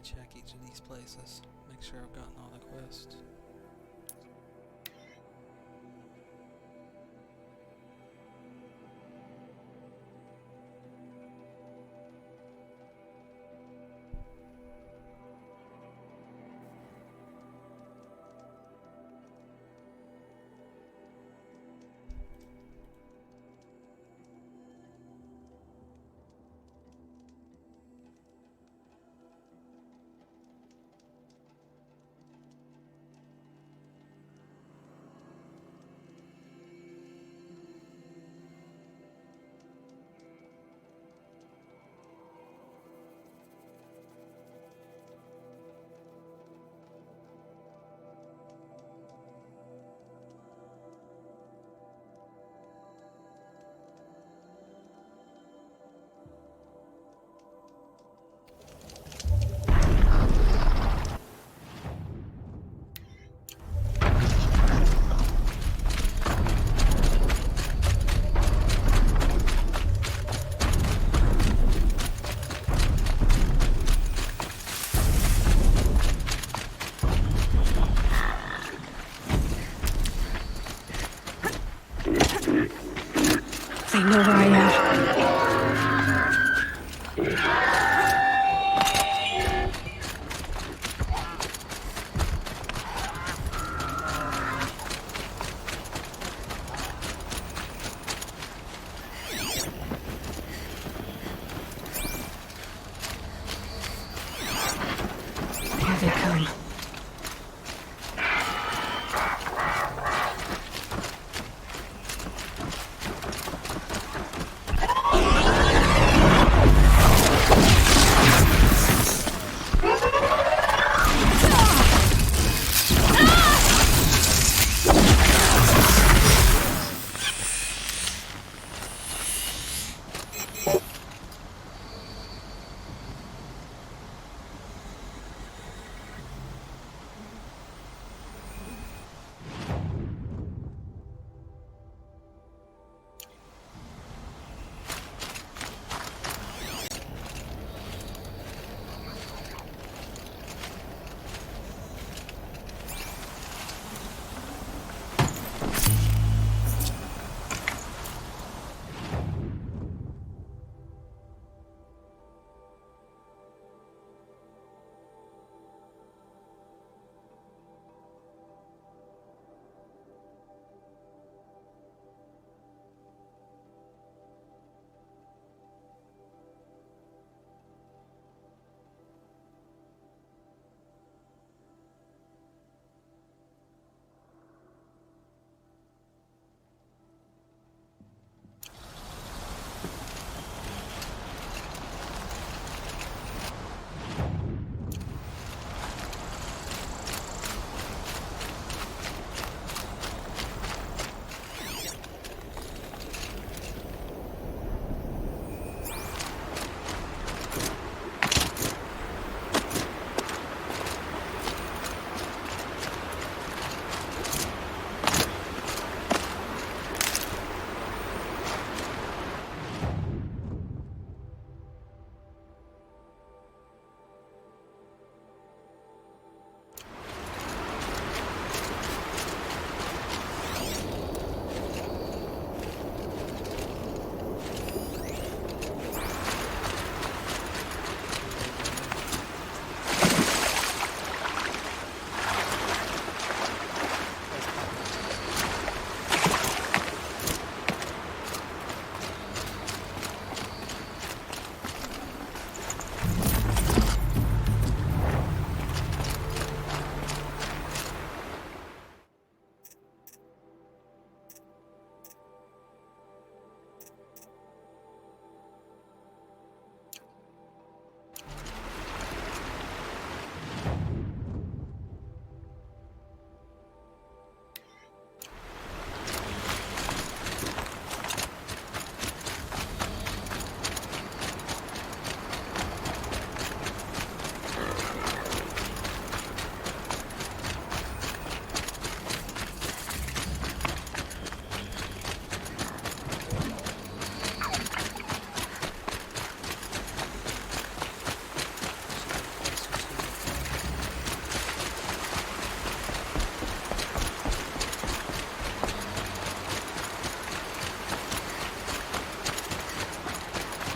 to check each of these places, make sure I've gotten all the quests. They know where I am. Here they come.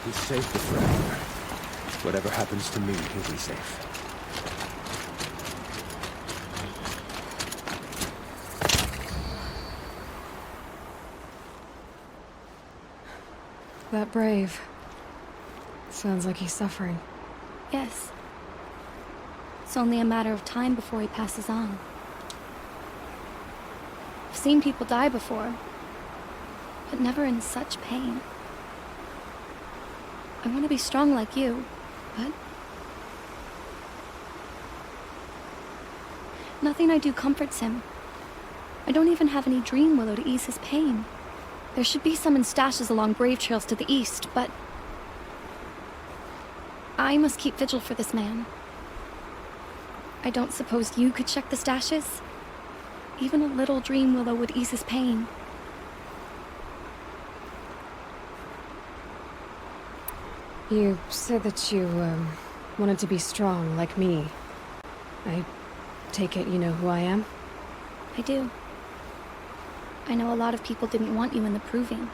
He's safe with Fred. Whatever happens to me, he'll be safe. That brave. Sounds like he's suffering. Yes. It's only a matter of time before he passes on. I've seen people die before, but never in such pain. I want to be strong like you, but nothing I do comforts him. I don't even have any dream willow to ease his pain. There should be some in stashes along brave trails to the east, but I must keep vigil for this man. I don't suppose you could check the stashes? Even a little dream willow would ease his pain. You said that you, wanted to be strong, like me. I take it you know who I am? I do. I know a lot of people didn't want you in the Proving.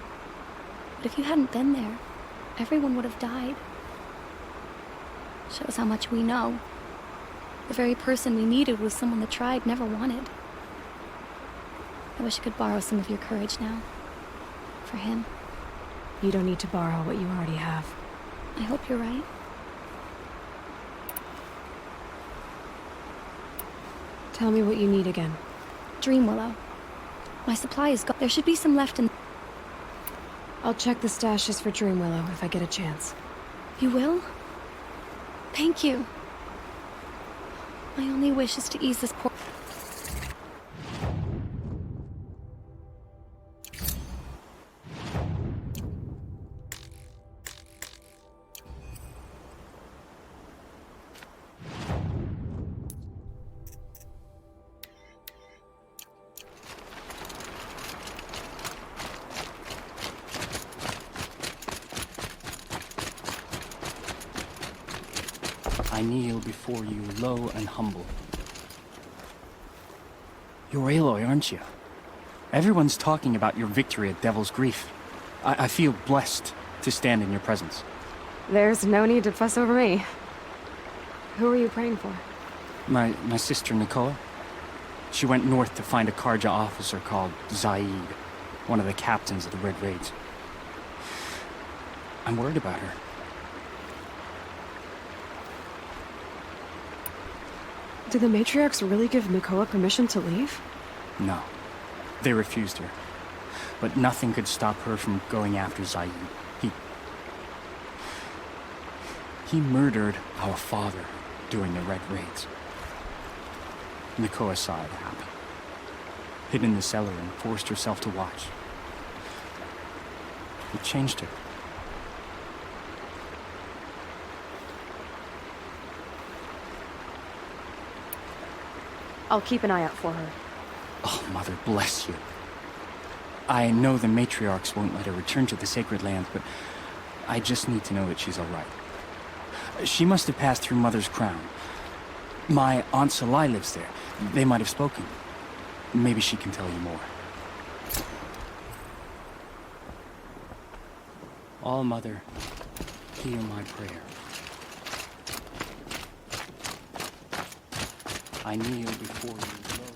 But if you hadn't been there, everyone would have died. Shows how much we know. The very person we needed was someone the tribe never wanted. I wish I could borrow some of your courage now. For him. You don't need to borrow what you already have. I hope you're right. Tell me what you need again. Dream willow. My supply is gone. There should be some left in... I'll check the stashes for Dream Willow if I get a chance. You will? Thank you. My only wish is to ease this poor... I kneel before you, low and humble. You're Aloy, aren't you? Everyone's talking about your victory at Devil's Grief. I feel blessed to stand in your presence. There's no need to fuss over me. Who are you praying for? My sister, Nakoa. She went north to find a Karja officer called Zaid, one of the captains of the Red Raids. I'm worried about her. Did the matriarchs really give Nakoa permission to leave? No. They refused her. But nothing could stop her from going after Zaid. He murdered our father during the Red Raids. Nakoa saw it happen. Hid in the cellar and forced herself to watch. It changed her. I'll keep an eye out for her. Oh, Mother bless you. I know the matriarchs won't let her return to the Sacred Lands, but I just need to know that she's all right. She must have passed through Mother's Crown. My Aunt Salai lives there. They might have spoken. Maybe she can tell you more. All Mother, hear my prayer. I kneel before you low and humble.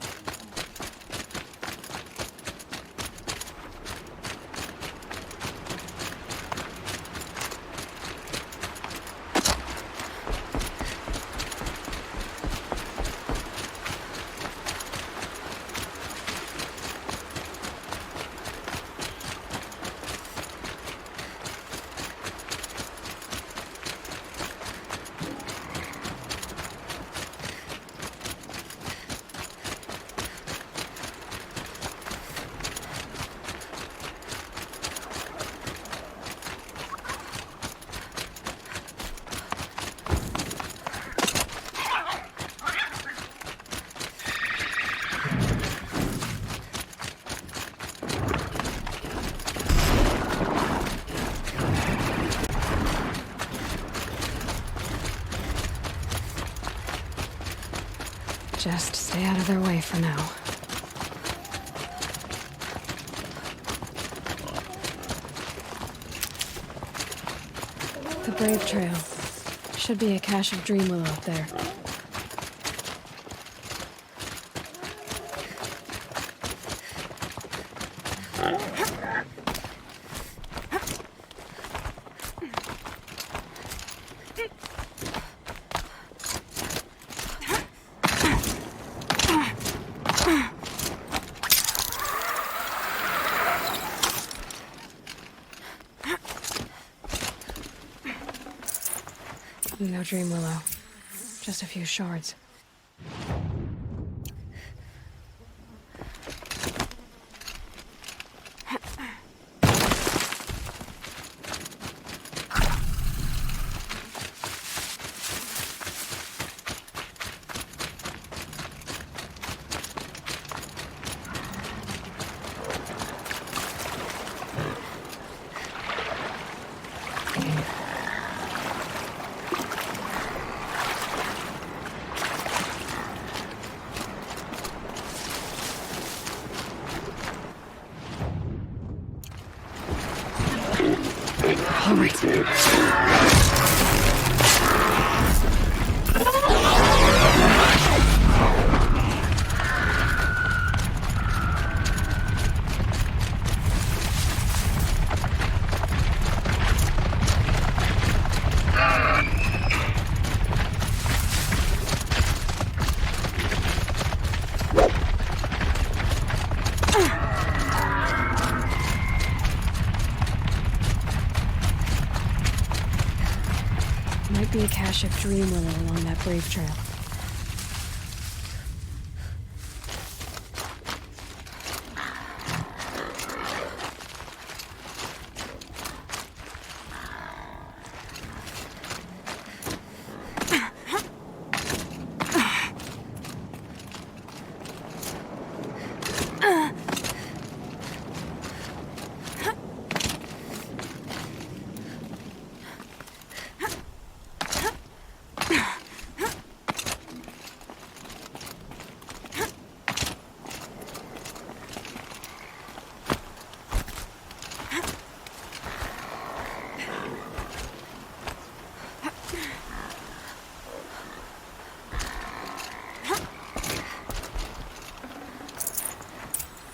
Just stay out of their way for now. The Brave Trail. Should be a cache of Dream Willow up there. No Dream Willow. Just a few shards. All right. Might be a cache of Dream Willow along that Brave Trail.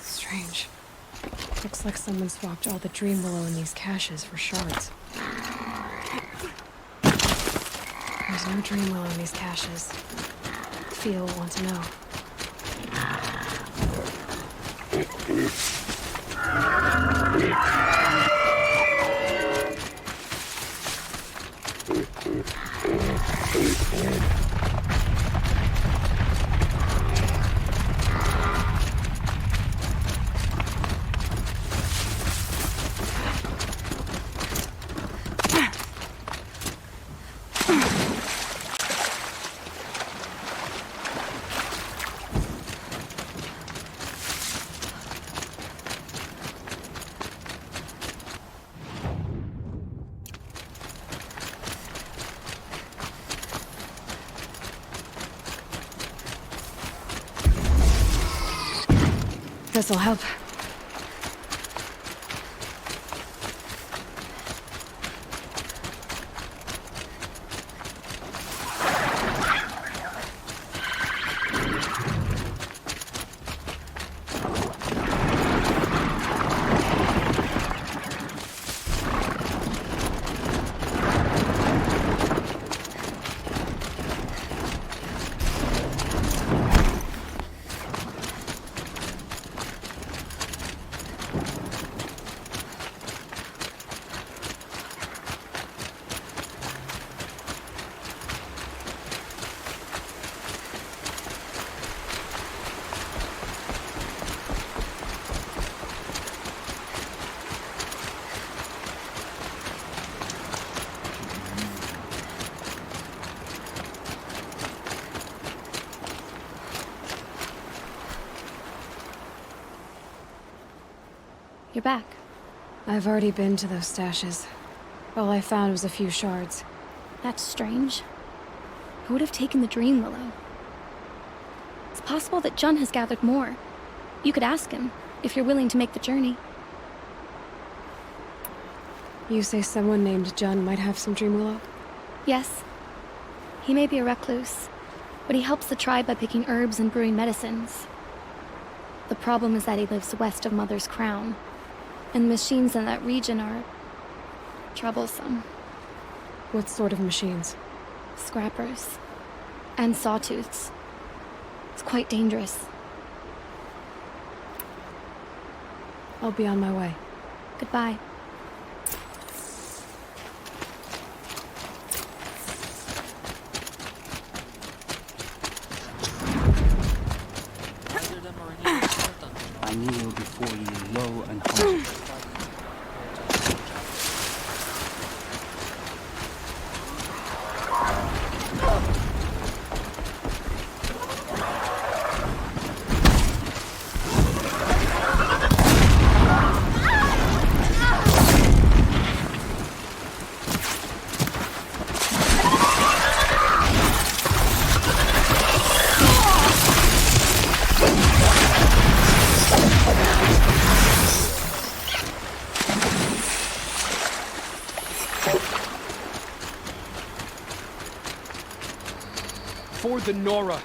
Strange. Looks like someone swapped all the Dream Willow in these caches for shards. There's no Dream Willow in these caches. Feel will want to know. This'll help. You're back. I've already been to those stashes. All I found was a few shards. That's strange. Who would have taken the Dream Willow? It's possible that Jun has gathered more. You could ask him, if you're willing to make the journey. You say someone named John might have some dream willow? Yes. He may be a recluse, but he helps the tribe by picking herbs and brewing medicines. The problem is that he lives west of Mother's Crown, and the machines in that region are troublesome. What sort of machines? Scrappers. And sawtooths. It's quite dangerous. I'll be on my way. Goodbye. Other than Marine, I kneel before you low and humble. For the Nora.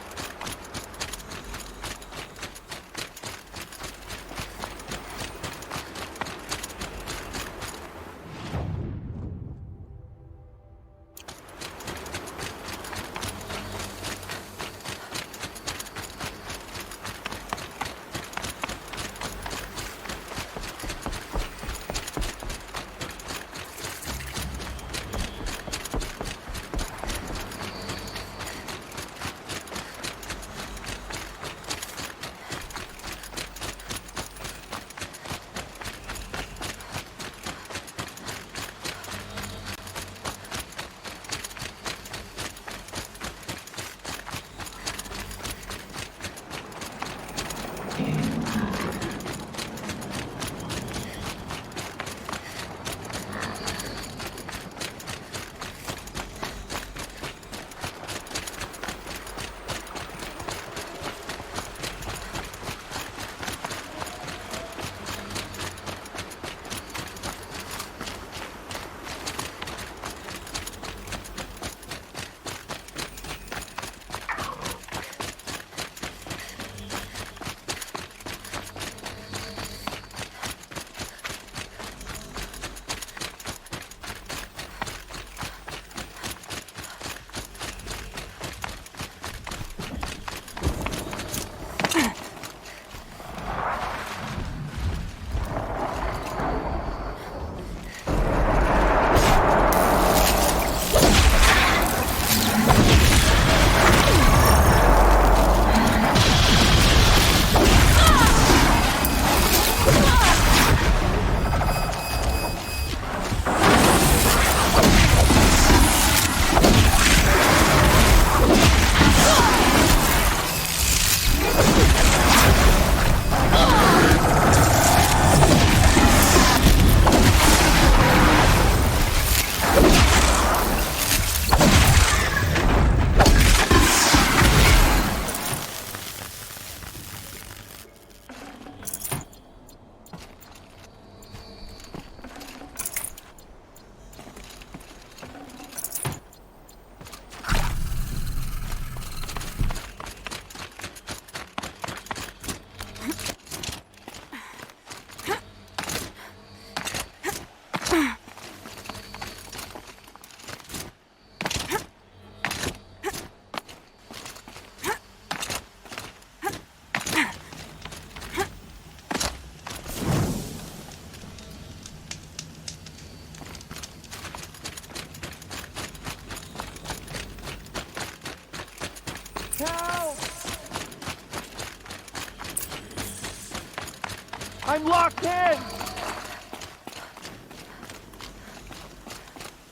I'm locked in!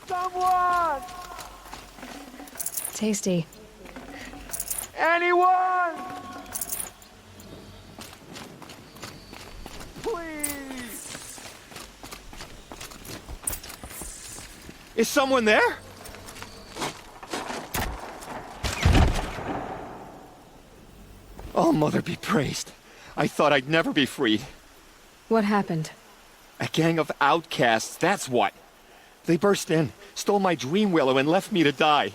Someone! Tasty. Anyone! Please! Is someone there? Oh, Mother be praised. I thought I'd never be freed. What happened? A gang of outcasts, that's what. They burst in, stole my dream willow, and left me to die.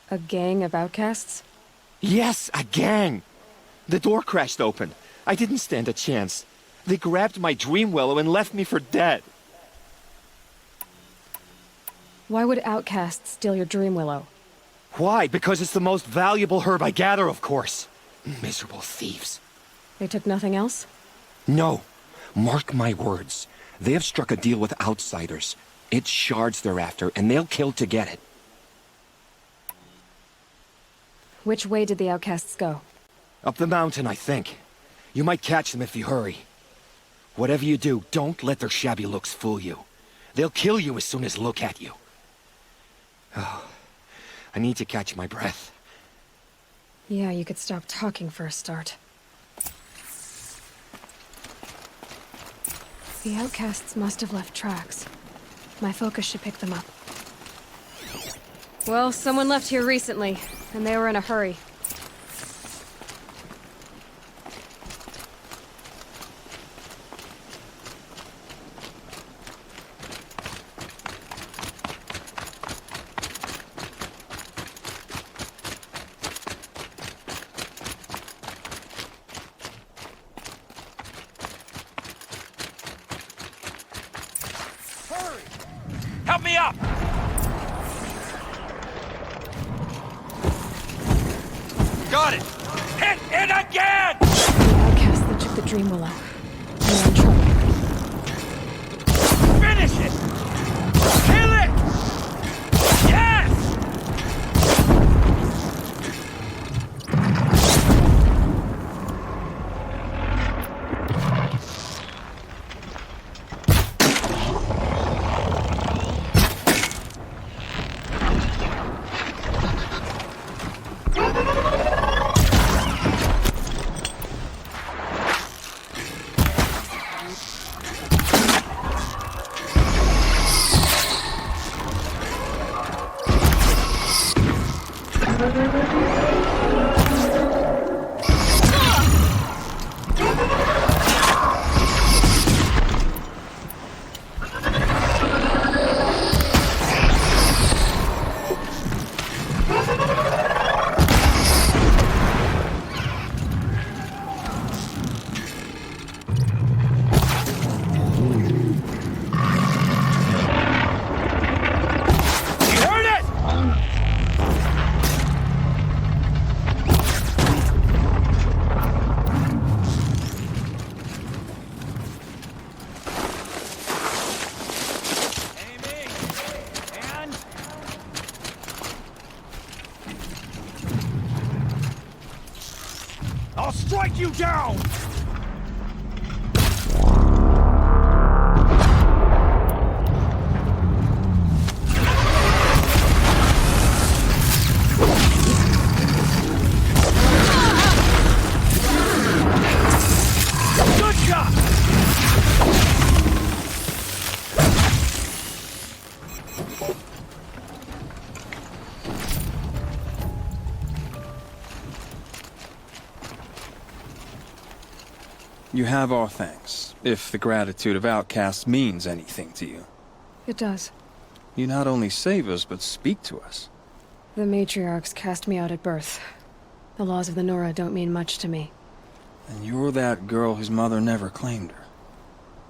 A gang of outcasts? Yes, a gang! The door crashed open. I didn't stand a chance. They grabbed my dream willow and left me for dead. Why would outcasts steal your dream willow? Why? Because it's the most valuable herb I gather, of course. Miserable thieves. They took nothing else? No. Mark my words. They have struck a deal with outsiders. It's shards they're after, and they'll kill to get it. Which way did the outcasts go? Up the mountain, I think. You might catch them if you hurry. Whatever you do, don't let their shabby looks fool you. They'll kill you as soon as look at you. Oh, I need to catch my breath. Yeah, you could stop talking for a start. The outcasts must have left tracks. My focus should pick them up. Well, someone left here recently, and they were in a hurry. Help me up! Got it! Hit it again! The outcasts that took the dream willow. They're in trouble. Finish it! Kill it! Yes! I'll strike you down! Good shot! You have our thanks, if the gratitude of outcasts means anything to you. It does. You not only save us, but speak to us. The matriarchs cast me out at birth. The laws of the Nora don't mean much to me. And you're that girl whose mother never claimed her.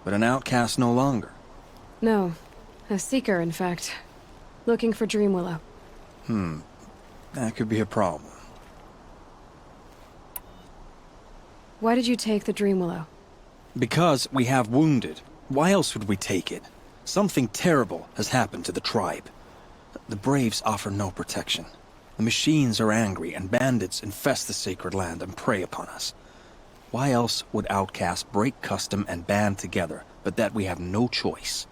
But an outcast no longer. No. A seeker, in fact. Looking for Dream Willow. That could be a problem. Why did you take the Dream Willow? Because we have wounded. Why else would we take it? Something terrible has happened to the tribe. The Braves offer no protection. The machines are angry, and bandits infest the sacred land and prey upon us. Why else would outcasts break custom and band together, but that we have no choice?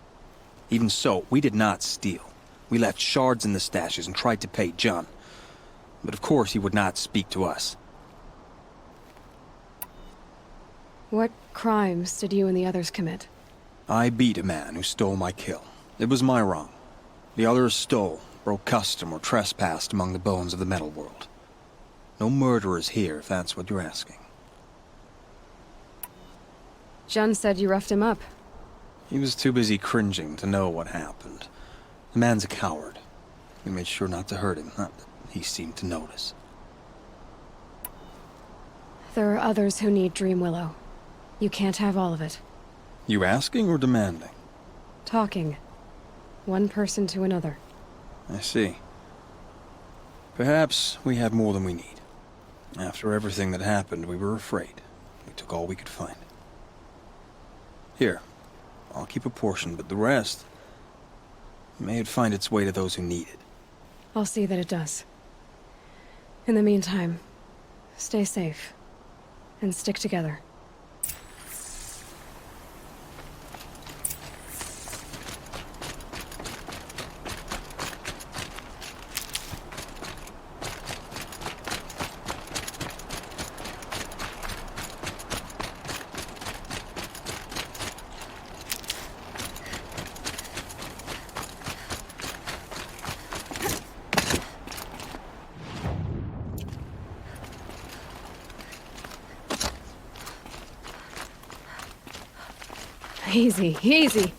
Even so, we did not steal. We left shards in the stashes and tried to pay John. But of course he would not speak to us. What crimes did you and the others commit? I beat a man who stole my kill. It was my wrong. The others stole, broke custom, or trespassed among the bones of the metal world. No murderers here, if that's what you're asking. Jun said you roughed him up. He was too busy cringing to know what happened. The man's a coward. We made sure not to hurt him, not that he seemed to notice. There are others who need Dream Willow. You can't have all of it. You asking or demanding? Talking. One person to another. I see. Perhaps we have more than we need. After everything that happened, we were afraid. We took all we could find. Here, I'll keep a portion, but the rest... may it find its way to those who need it. I'll see that it does. In the meantime, stay safe. And stick together. Easy, easy.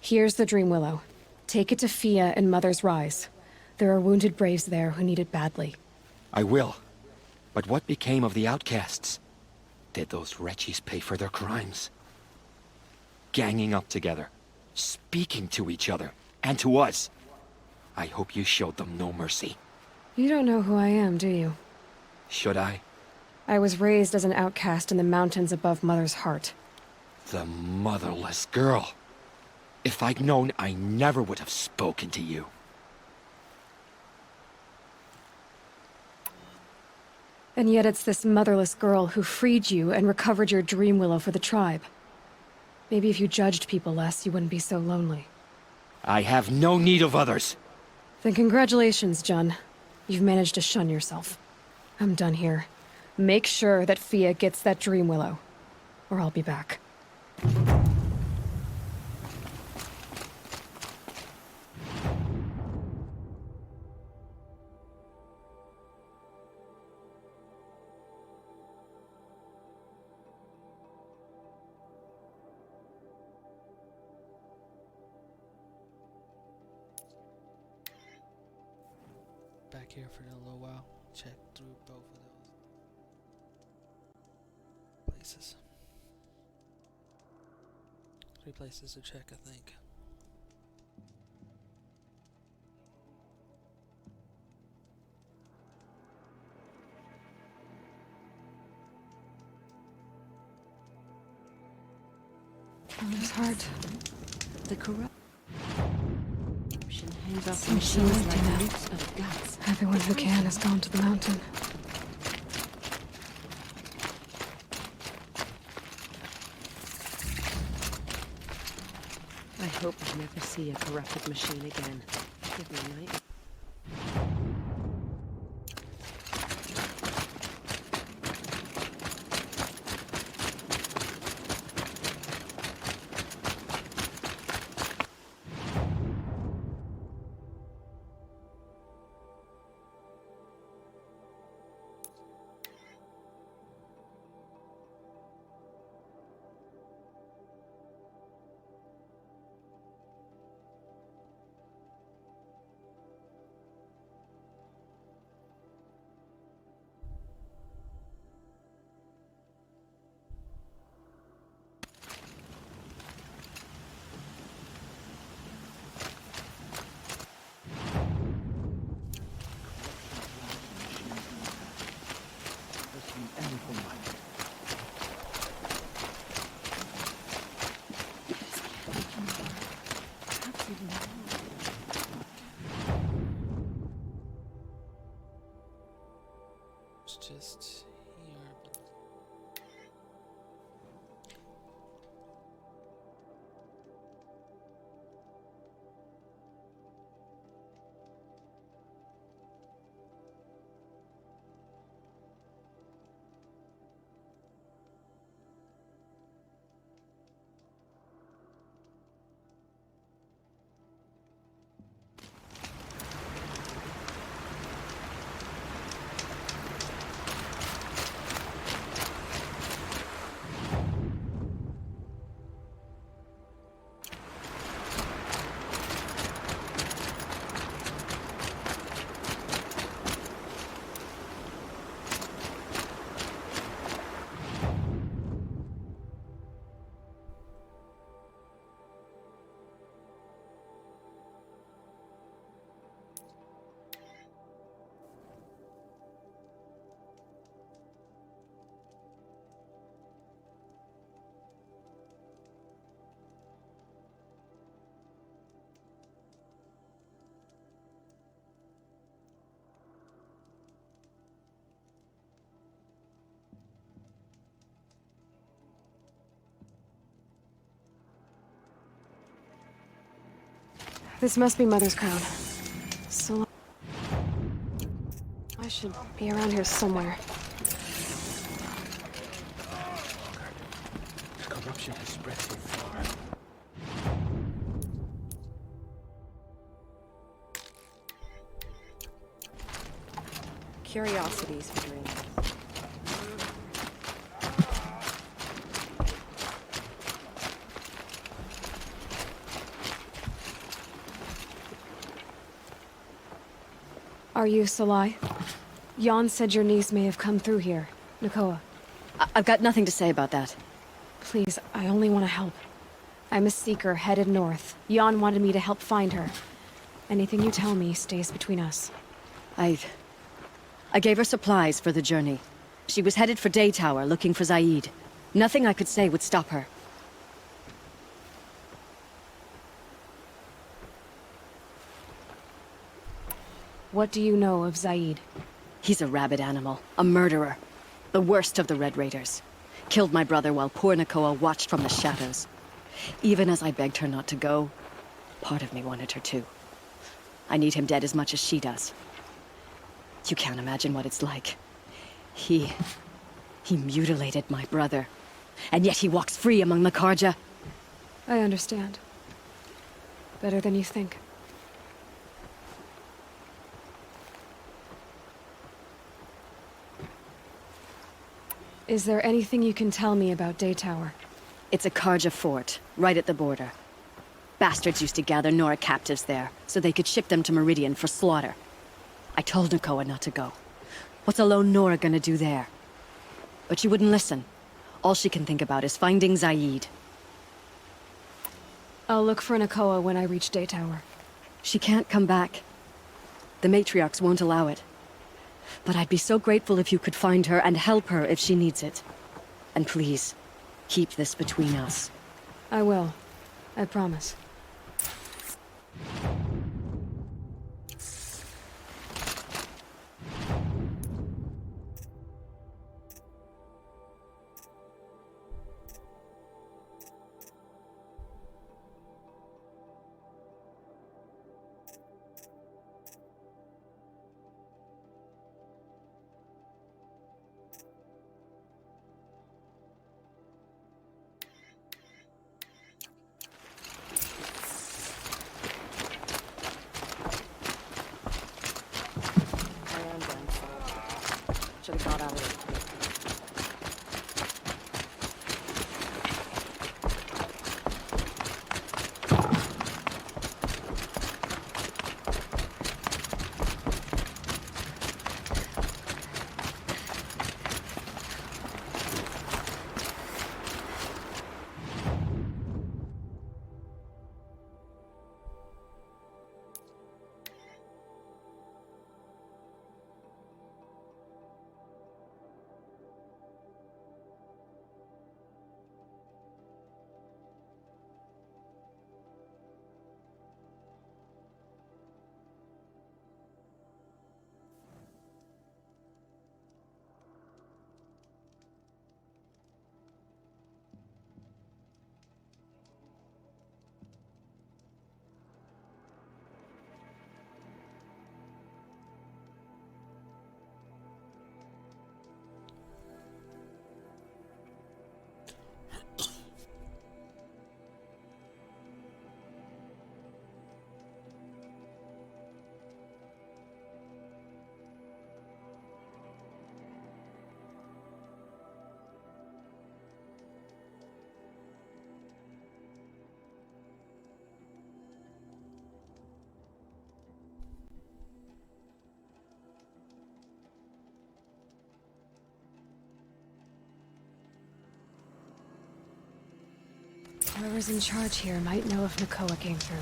Here's the Dream Willow. Take it to Fia and Mother's Rise. There are wounded Braves there who need it badly. I will. But what became of the outcasts? Did those wretches pay for their crimes? Ganging up together, speaking to each other, and to us. I hope you showed them no mercy. You don't know who I am, do you? Should I? I was raised as an outcast in the mountains above Mother's heart. The motherless girl. If I'd known, I never would have spoken to you. And yet it's this motherless girl who freed you and recovered your Dream Willow for the tribe. Maybe if you judged people less, you wouldn't be so lonely. I have no need of others. Then congratulations, Jun. You've managed to shun yourself. I'm done here. Make sure that Fia gets that Dream Willow, or I'll be back. Back here for a little while. Check through both of those places. 3 places to check, I think. Mother's heart. The corruption hangs off Some machines showing like tonight. roots of guts. Everyone who can has gone to the mountain. I hope I never see a corrupted machine again. Give me a night. This must be Mother's crown. So I should be around here somewhere. Corruption has spread so far. Curiosities for dreams. Are you Salai? Jan said your niece may have come through here. Nakoa. I've got nothing to say about that. Please, I only want to help. I'm a seeker headed north. Jan wanted me to help find her. Anything you tell me stays between us. I gave her supplies for the journey. She was headed for Day Tower looking for Zaid. Nothing I could say would stop her. What do you know of Zaid? He's a rabid animal, a murderer. The worst of the Red Raiders. Killed my brother while poor Nakoa watched from the shadows. Even as I begged her not to go, part of me wanted her to. I need him dead as much as she does. You can't imagine what it's like. He mutilated my brother. And yet he walks free among the Karja. I understand. Better than you think. Is there anything you can tell me about Day Tower? It's a Karja fort, right at the border. Bastards used to gather Nora captives there, so they could ship them to Meridian for slaughter. I told Nakoa not to go. What's a lone Nora gonna do there? But she wouldn't listen. All she can think about is finding Zaid. I'll look for Nakoa when I reach Day Tower. She can't come back. The matriarchs won't allow it. But I'd be so grateful if you could find her and help her if she needs it. And please, keep this between us. I will. I promise. Should have got out of it. Whoever's in charge here might know if Nakoa came through.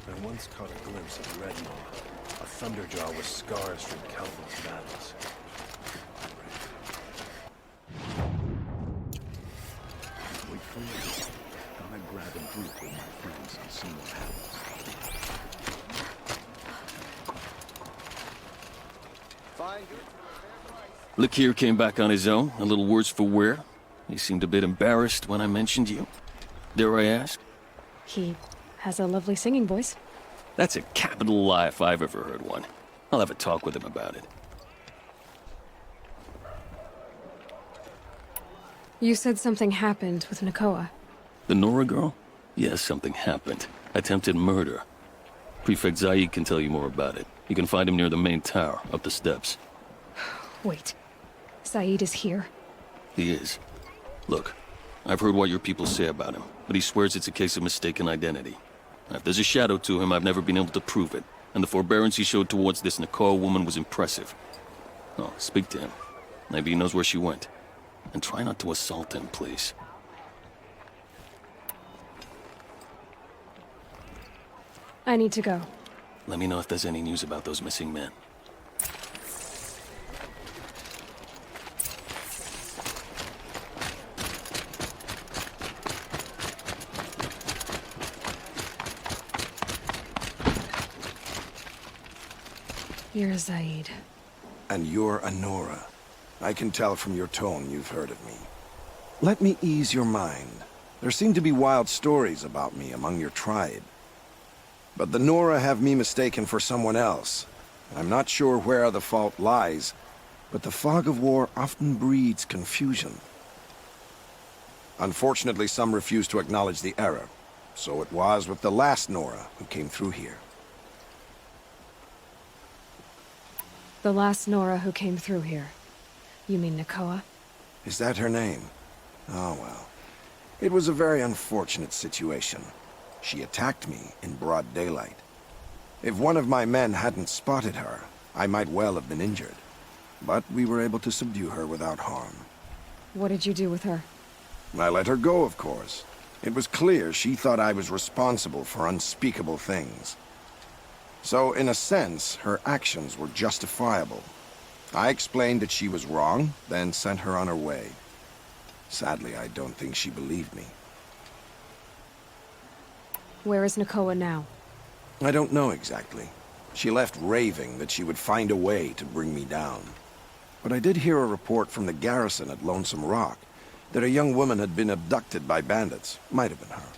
I once caught a glimpse of Redmaw, a Thunderjaw with scars from countless battles. We cleared. Gonna grab and group with my friends and see what happens. Lakir came back on his own, a little worse for wear. He seemed a bit embarrassed when I mentioned you. Dare I ask? He has a lovely singing voice. That's a capital lie if I've ever heard one. I'll have a talk with him about it. You said something happened with Nakoa. The Nora girl? Yes, something happened. Attempted murder. Prefect Zaid can tell you more about it. You can find him near the main tower, up the steps. Wait. Saeed is here? He is. Look, I've heard what your people say about him, but he swears it's a case of mistaken identity. Now, if there's a shadow to him, I've never been able to prove it, and the forbearance he showed towards this Nakoa woman was impressive. Oh, speak to him. Maybe he knows where she went. And try not to assault him, please. I need to go. Let me know if there's any news about those missing men. You're Zaid. And you're Anora. I can tell from your tone you've heard of me. Let me ease your mind. There seem to be wild stories about me among your tribe. But the Nora have me mistaken for someone else. I'm not sure where the fault lies, but the fog of war often breeds confusion. Unfortunately, some refuse to acknowledge the error. So it was with the last Nora who came through here. The last Nora who came through here. You mean Nakoa? Is that her name? Oh, well. It was a very unfortunate situation. She attacked me in broad daylight. If one of my men hadn't spotted her, I might well have been injured. But we were able to subdue her without harm. What did you do with her? I let her go, of course. It was clear she thought I was responsible for unspeakable things. So, in a sense, her actions were justifiable. I explained that she was wrong, then sent her on her way. Sadly, I don't think she believed me. Where is Nakoa now? I don't know exactly. She left raving that she would find a way to bring me down. But I did hear a report from the garrison at Lonesome Rock that a young woman had been abducted by bandits. Might have been her.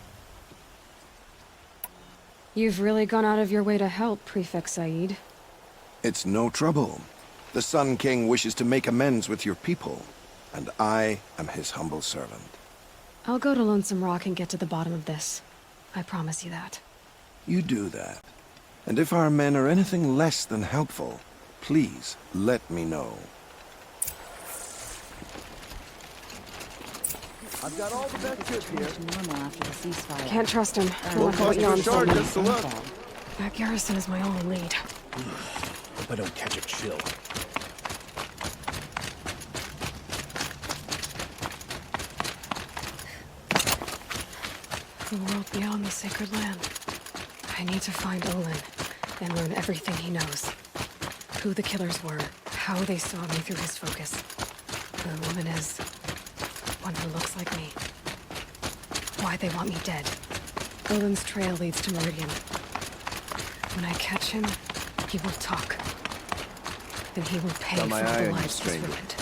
You've really gone out of your way to help, Prefect Saeed. It's no trouble. The Sun King wishes to make amends with your people, and I am his humble servant. I'll go to Lonesome Rock and get to the bottom of this. I promise you that. You do that. And if our men are anything less than helpful, please let me know. I've got all the best tips here. Can't trust him. Won't cost you a charge just to look. That garrison is my only lead. Hope I don't catch a chill. The world beyond the sacred land. I need to find Olin and learn everything he knows. Who the killers were, how they saw me through his focus. Who the woman is. One who looks like me. Why they want me dead. Olin's trail leads to Meridian. When I catch him, he will talk. Then he will pay Got for my all eye the on you, lives he's stranger. ruined.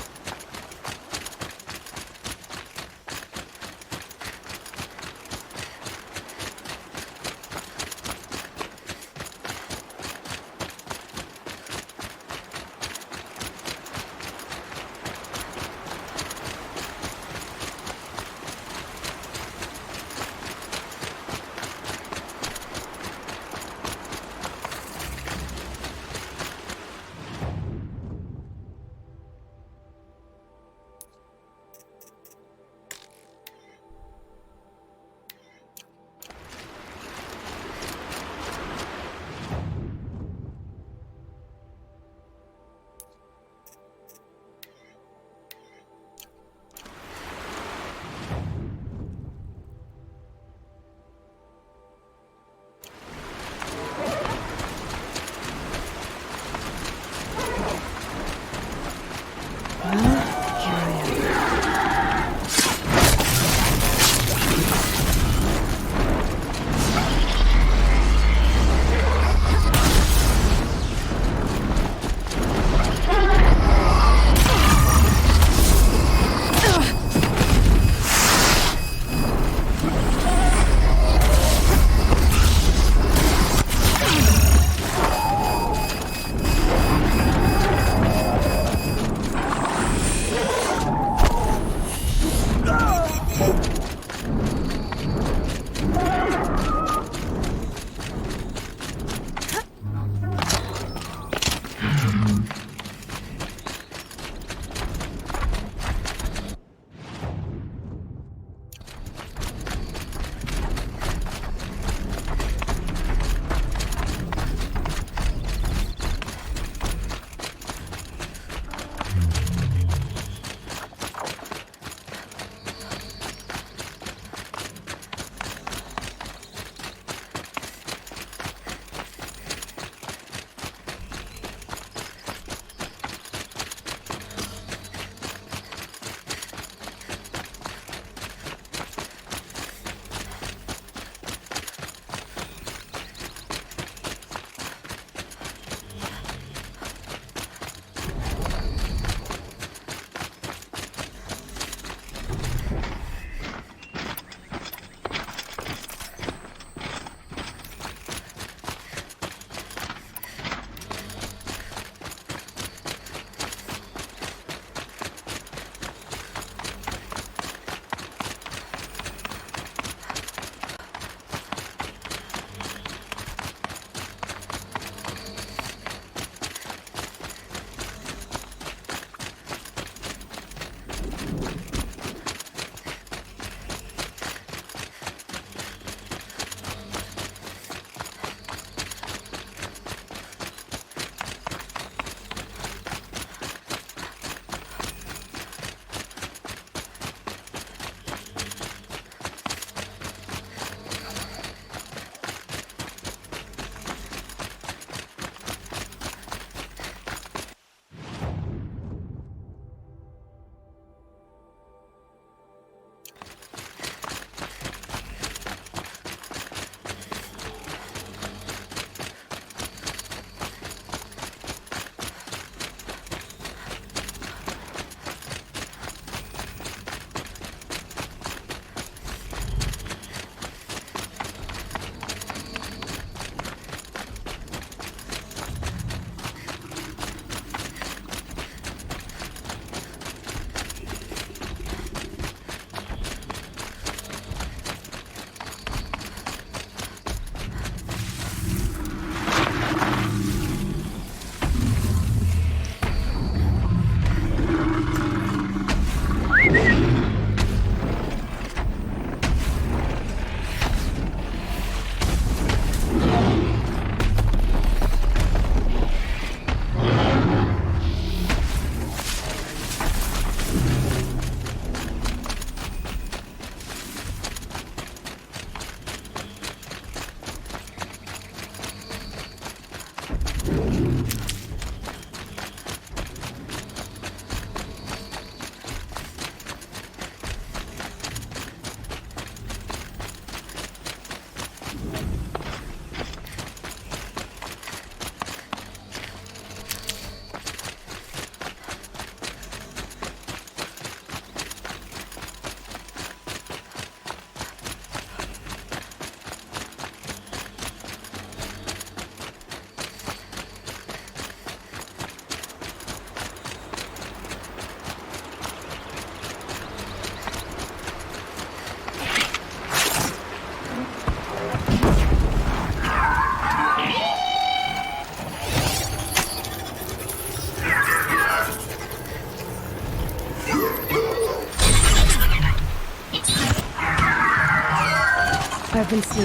I've been seen.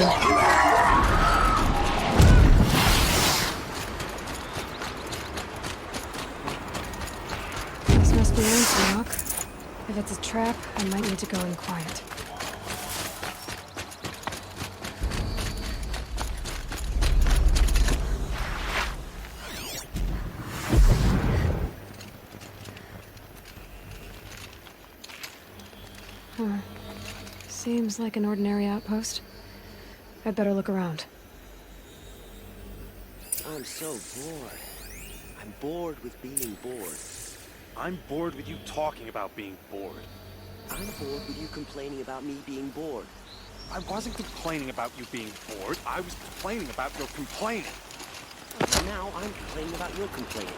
This must be Rock. If it's a trap, I might need to go in quiet. Seems like an ordinary outpost. I'd better look around. I'm so bored. I'm bored with being bored. I'm bored with you talking about being bored. I'm bored with you complaining about me being bored. I wasn't complaining about you being bored. I was complaining about your complaining. Now I'm complaining about your complaining.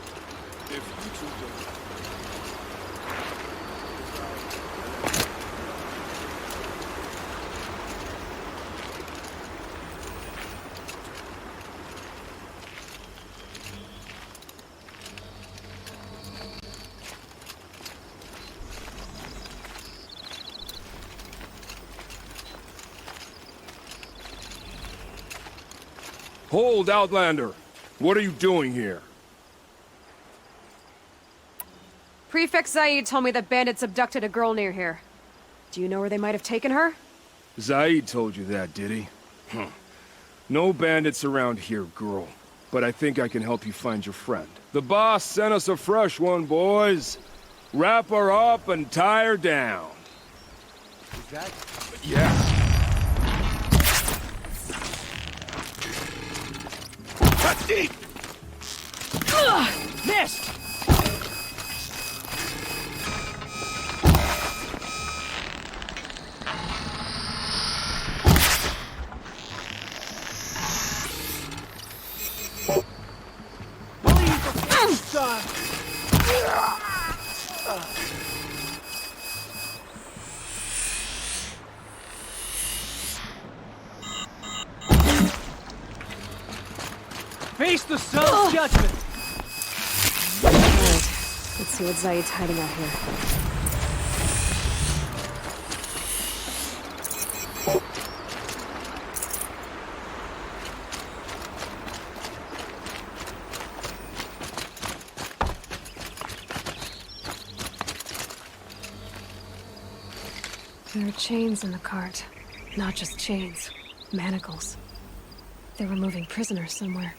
If you two don't... Hold, Outlander! What are you doing here? Prefect Zaid told me that bandits abducted a girl near here. Do you know where they might have taken her? Zaid told you that, did he? No bandits around here, girl. But I think I can help you find your friend. The boss sent us a fresh one, boys. Wrap her up and tie her down. Is that... Yeah. Cut deep! Missed! Face the sun's judgment! Alright, let's see what Zaid's hiding out here. There are chains in the cart. Not just chains, manacles. They were moving prisoners somewhere.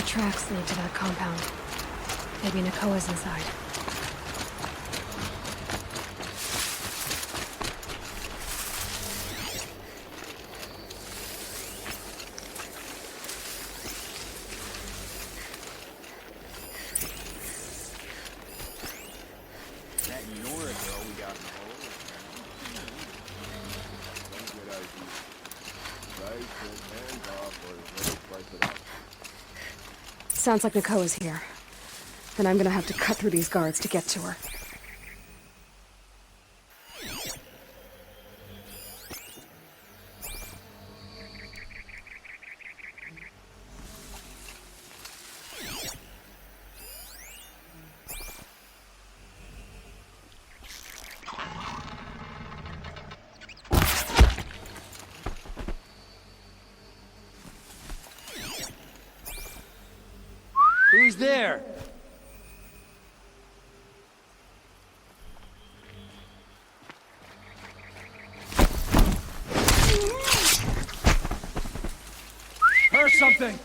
Tracks lead to that compound. Maybe Nakoa's inside. That Nora girl we got in the hole. Good idea. Right, hands off or let us slice it up. Sounds like Nakoa's here. Then I'm gonna have to cut through these guards to get to her. Who's there? something!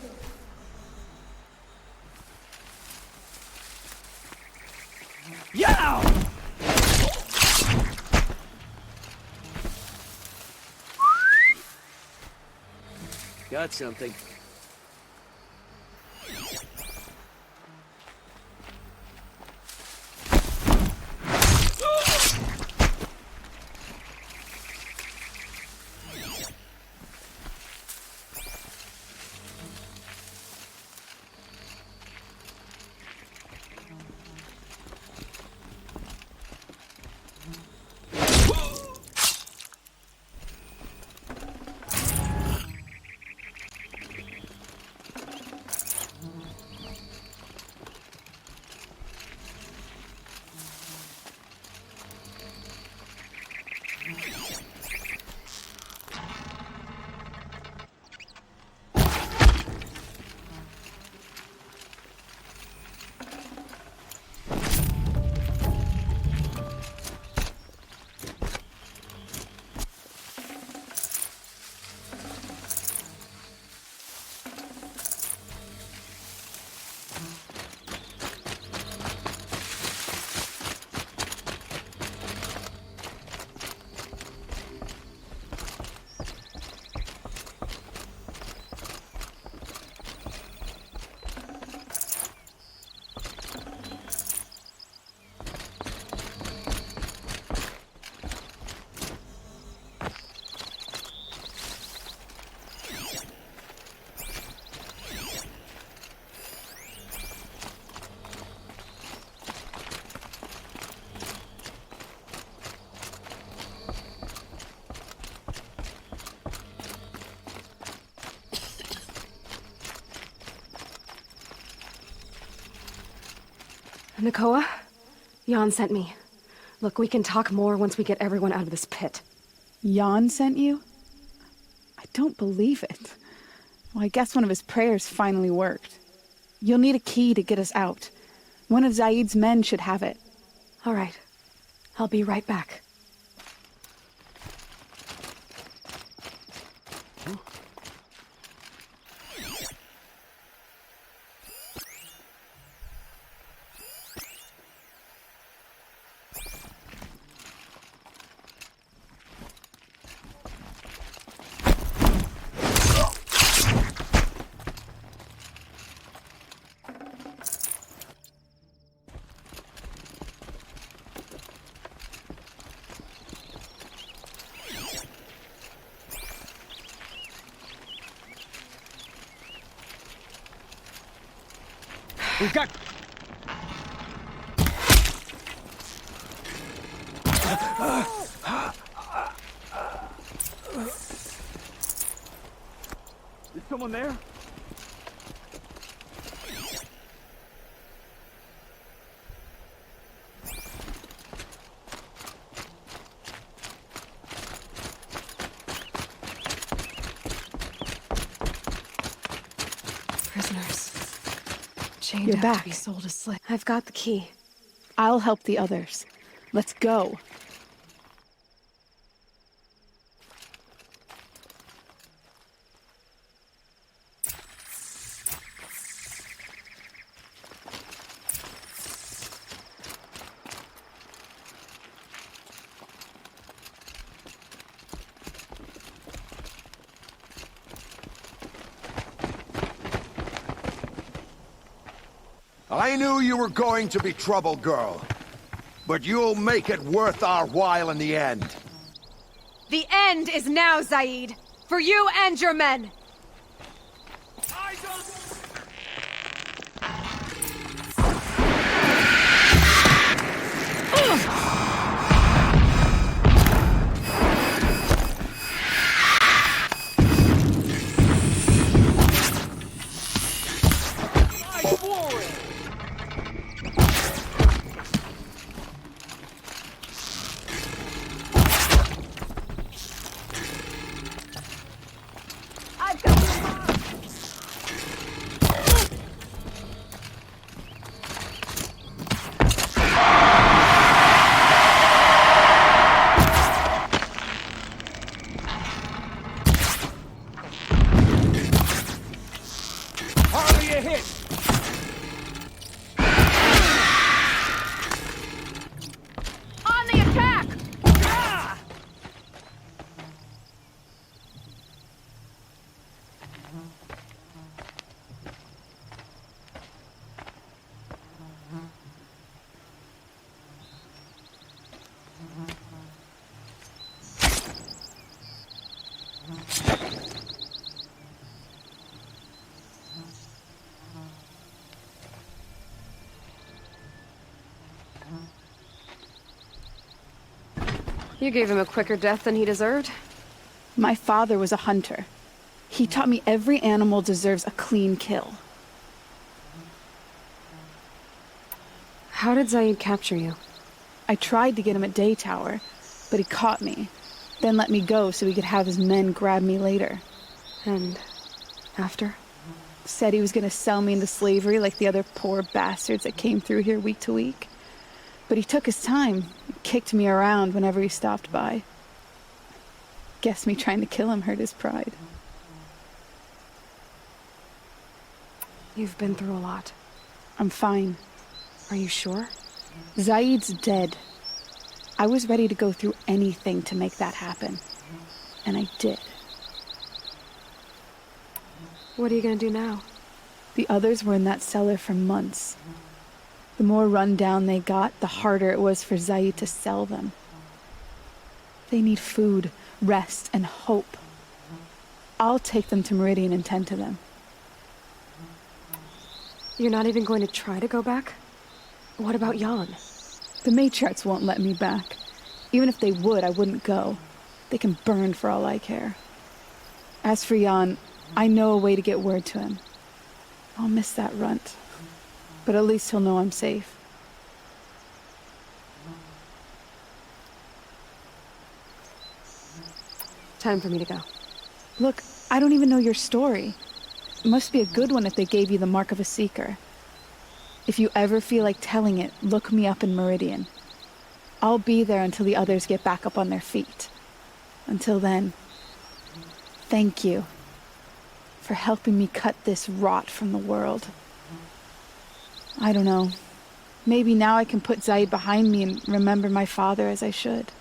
Yeah! Got something. Nakoa? Jan sent me. Look, we can talk more once we get everyone out of this pit. Jan sent you? I don't believe it. Well, I guess one of his prayers finally worked. You'll need a key to get us out. One of Zaid's men should have it. All right. I'll be right back. We've got... Is someone there? Prisoners. Chained You're up back. to be sold as slaves. I've got the key. I'll help the others. Let's go. I knew you were going to be trouble, girl. But you'll make it worth our while in the end. The end is now, Zaid. For you and your men. I've You gave him a quicker death than he deserved. My father was a hunter. He taught me every animal deserves a clean kill. How did Zaid capture you? I tried to get him at Day Tower, but he caught me, then let me go so he could have his men grab me later. And after? Said he was gonna sell me into slavery like the other poor bastards that came through here week to week. But he took his time, kicked me around whenever he stopped by. Guess me trying to kill him hurt his pride. You've been through a lot. I'm fine. Are you sure? Zaid's dead. I was ready to go through anything to make that happen. And I did. What are you gonna do now? The others were in that cellar for months. The more run down they got, the harder it was for Zaid to sell them. They need food, rest, and hope. I'll take them to Meridian and tend to them. You're not even going to try to go back? What about Jan? The matriarchs won't let me back. Even if they would, I wouldn't go. They can burn for all I care. As for Jan, I know a way to get word to him. I'll miss that runt. But at least he'll know I'm safe. Time for me to go. Look, I don't even know your story. It must be a good one if they gave you the mark of a seeker. If you ever feel like telling it, look me up in Meridian. I'll be there until the others get back up on their feet. Until then, thank you for helping me cut this rot from the world. I don't know. Maybe now I can put Zaid behind me and remember my father as I should.